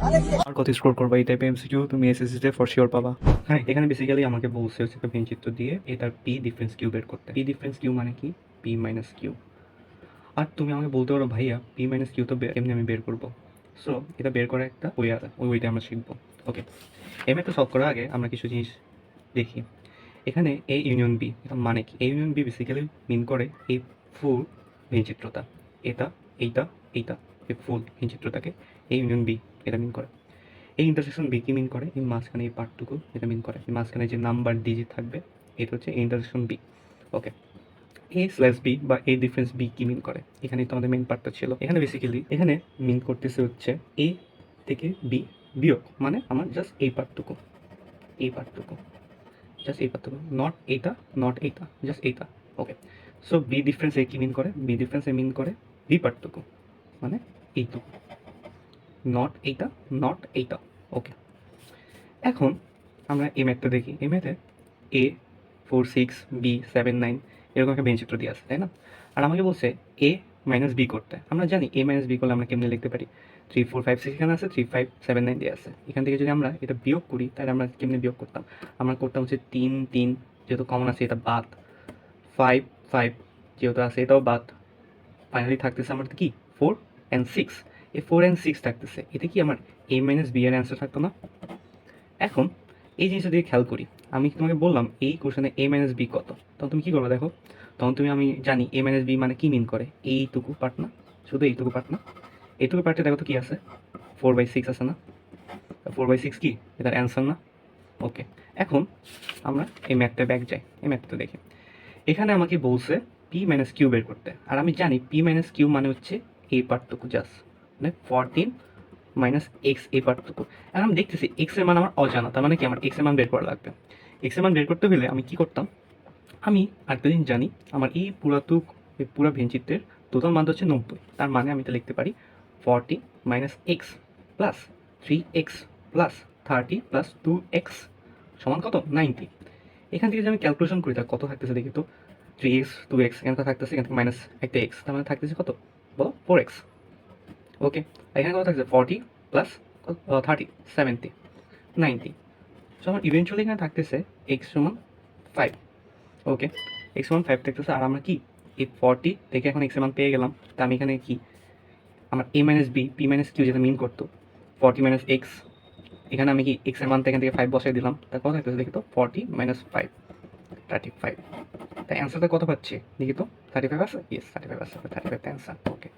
আর কত স্কোর করবা এই টাইপের এমসিকিউ তুমি এসএসসিতে ফর শিওর পাবা। হ্যাঁ, এখানে বেসিক্যালি আমাকে বলছে হচ্ছে একটা ভেনচিত্র দিয়ে এটার পি ডিফারেন্স কিউ বের করতে। পি ডিফারেন্স কিউ মানে কি? P minus Q. আর তুমি আমাকে বলতে পারো ভাইয়া পি মাইনাস কিউ তো কেমনি আমি বের করবো? সো এটা বের করার একটা ওয়ে আছে, ওই ওইটা আমরা শিখবো। ওকে, এম একটা সলভ করার আগে আমরা কিছু জিনিস দেখি। এখানে এ ইউনিয়ন বি এটা মানে কি? এ ইউনিয়ন বি বেসিক্যালি মিন করে এই ফুল ভেনচিত্রতা, এটা এইটা এইটা, এই ফুল ভেনচিত্রটাকে এ ইউনিয়ন বি এটা মিন করে। এই ইন্টারসেকশন বি কি মিন করে? এই মাঝখানে এই পার্টটুকু এটা মিন করে। এই মাঝখানে যে নাম্বার ডিজিট থাকবে এটা হচ্ছে intersection B. Okay, A slash B বা এ ডিফারেন্স বি কি মিন করে? এখানেই তো আমাদের মেন পার্টটা ছিল। এখানে বেসিক্যালি এখানে মিন করতেছে হচ্ছে এ থেকে বি বিয়োগ, মানে আমার জাস্ট এই পার্টটুকু, এই পার্টটুকু, জাস্ট এই পার্টটুকু, নট এইটা, নট এইটা, জাস্ট এইটা। ওকে, সো বি ডিফারেন্স এ কি মিন করে? বি ডিফারেন্স এ মিন করে বি পার্টটুকু, মানে এইটুকু, নট এইটা, নট এইটা। ওকে, এখন আমরা এই ম্যাথটা দেখি। এই ম্যাথে এ 4 6 বি 7 9 এরকম একটা ভেনচিত্র দিয়ে আছে, তাই না? আর আমাকে বলছে এ মাইনাস বি করতে। আমরা জানি এ মাইনাস বি করলে আমরা কেমনে লিখতে পারি? 3 4 5 6 এখানে আছে, 3 5 7 9 দিয়ে আছে। এখান থেকে যদি আমরা এটা বিয়োগ করি তাহলে আমরা কেমনে বিয়োগ করতাম? আমরা করতাম হচ্ছে 3 3, যেহেতু কমন আছে এটা বাদ, 5 5 যেহেতু আছে এটাও বাদ, ফাইনালি থাকতেছে আমার কি 4 অ্যান্ড 6। এই 4 অ্যান্ড 6 থাকতেছে, এটা কি আমার এ মাইনাস বি এর অ্যান্সার থাকতো না? এখন এই জিনিসটা দিয়ে খেয়াল করি, আমি তোমাকে বললাম এই কোশ্চেনে এ মাইনাস বি কত, তখন তুমি কী করবে দেখো? তখন তুমি, আমি জানি এ মাইনাস বি মানে কি মিন করে, এইটুকু পার্ট না, শুধু এইটুকু পার্ট না, এইটুকু পার্টে দেখো তো কী আছে, 4/6 আছে না? 4/6 কি এটার অ্যান্সার না? ওকে, এখন আমরা এই ম্যাথটা ব্যাক যাই, এই ম্যাথটা দেখি। এখানে আমাকে বলছে পি মাইনাস কিউ বের করতে, আর আমি জানি পি মাইনাস কিউ মানে হচ্ছে এই পার্টটুকু জাস্ট, মানে 14 মাইনাস এক্স এই পার্টটুকু। এখন আমি দেখতেছি এক্স এর মান আমার অজানা, তার মানে কি আমার এক্স এর মান বের করা লাগবে। এক্স এর মান বের করতে হলে আমি কি করতাম? আমি আরেকটা দিন জানি আমার এই পুরা ভেনচিত্রের টোটাল মান হচ্ছে 90, তার মানে আমি এটা লিখতে পারি 40 minus x plus 3x plus 30 plus 2x সমান কত? 90। এখান থেকে যদি আমি ক্যালকুলেশন করি তা কত থাকতেছে দেখি তো, 3x 2x এখানে থাকতেছে, এখান থেকে মাইনাস একটা এক্স, তার মানে থাকতেছে কত বলো? 4x। ওকে, এখানে কত থাকছে? 40 প্লাস 30 70 90। সো আমার ইভেনচুয়ালি এখানে থাকতেছে এক্স সমান 5। ওকে, এক্স সমান 5 থাকতেছে, আর আমরা কি এই 40 থেকে এখন এক্স এর মান পেয়ে গেলাম। তা আমি এখানে কি আমার A minus B P minus Q যেটা মিন করতো 40 মাইনাস এক্স, এখানে আমি কি এক্স এর মানটা এখান থেকে 5 বসাই দিলাম, তার কত থাকতেছে দেখি তো? 40 মাইনাস 5 35। তাই অ্যান্সারটা কত পাচ্ছি দেখি তো? 35 আছে? ইয়েস 35 আছে, 35 অ্যান্সার। ওকে।